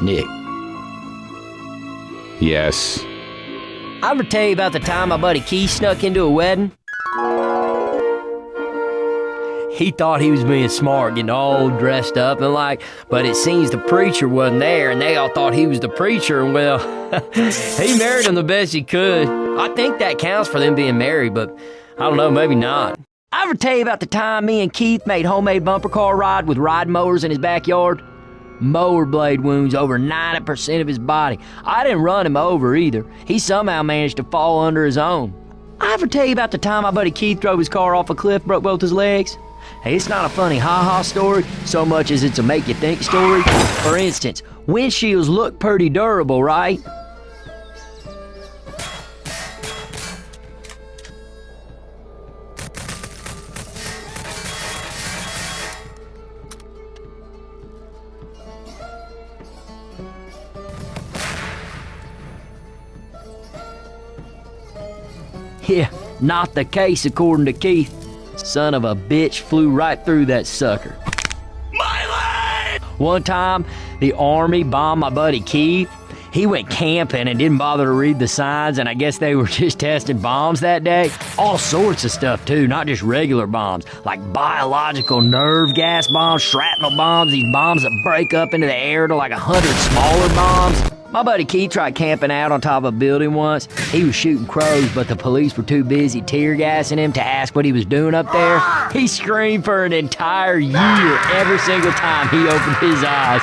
Nick. Yes. I ever tell you about the time my buddy Keith snuck into a wedding? He thought he was being smart, getting all dressed up and but it seems the preacher wasn't there, and they all thought he was the preacher, and well, he married him the best he could. I think that counts for them being married, but I don't know, maybe not. I ever tell you about the time me and Keith made homemade bumper car ride with ride mowers in his backyard? Mower blade wounds over 90% of his body. I didn't run him over either. He somehow managed to fall under his own. I ever tell you about the time my buddy Keith drove his car off a cliff, broke both his legs? Hey, it's not a funny ha-ha story so much as it's a make-you-think story. For instance, windshields look pretty durable, right? Yeah, not the case according to Keith. Son of a bitch flew right through that sucker. My leg! One time, the army bombed my buddy Keith. He went camping and didn't bother to read the signs, and I guess they were just testing bombs that day. All sorts of stuff too, not just regular bombs, like biological nerve gas bombs, shrapnel bombs, these bombs that break up into the air to like 100 smaller bombs. My buddy Keith tried camping out on top of a building once. He was shooting crows, but the police were too busy tear gassing him to ask what he was doing up there. He screamed for an entire year every single time he opened his eyes.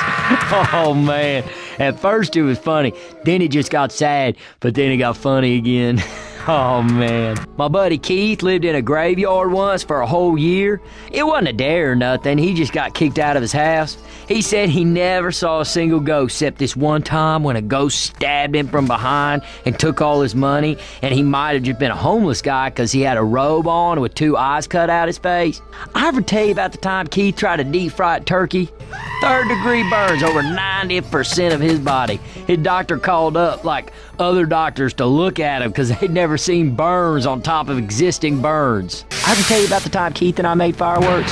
Oh man, at first it was funny, then it just got sad, but then it got funny again. Oh man. My buddy Keith lived in a graveyard once for a whole year. It wasn't a dare or nothing, he just got kicked out of his house. He said he never saw a single ghost except this one time when a ghost stabbed him from behind and took all his money, and he might have just been a homeless guy because he had a robe on with 2 eyes cut out his face. I ever tell you about the time Keith tried to deep fry turkey? 3rd-degree burns over 90% of his body. His doctor called up like other doctors to look at him because they'd never seen burns on top of existing burns. I ever tell you about the time Keith and I made fireworks?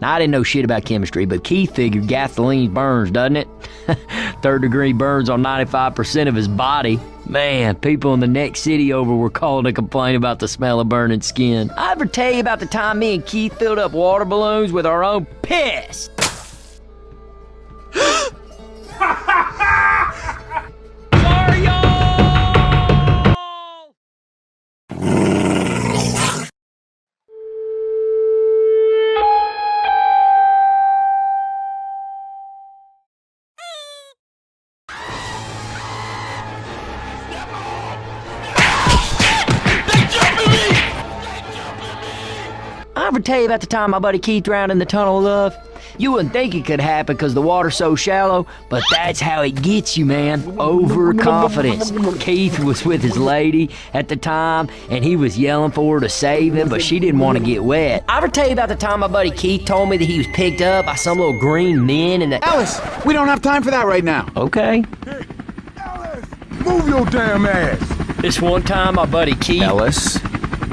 Now, I didn't know shit about chemistry, but Keith figured gasoline burns, doesn't it? 3rd-degree burns on 95% of his body. Man, people in the next city over were calling to complain about the smell of burning skin. I ever tell you about the time me and Keith filled up water balloons with our own piss? Sorry, y'all! I ever tell you about the time my buddy Keith drowned in the Tunnel of Love? You wouldn't think it could happen because the water's so shallow, but that's how it gets you, man. Overconfidence. Keith was with his lady at the time, and he was yelling for her to save him, but she didn't want to get wet. I ever tell you about the time my buddy Keith told me that he was picked up by some little green men and that— Ellis, we don't have time for that right now. Okay. Hey, Ellis, move your damn ass. This one time my buddy Keith— Ellis,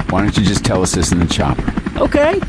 why don't you just tell us this in the chopper? Okay.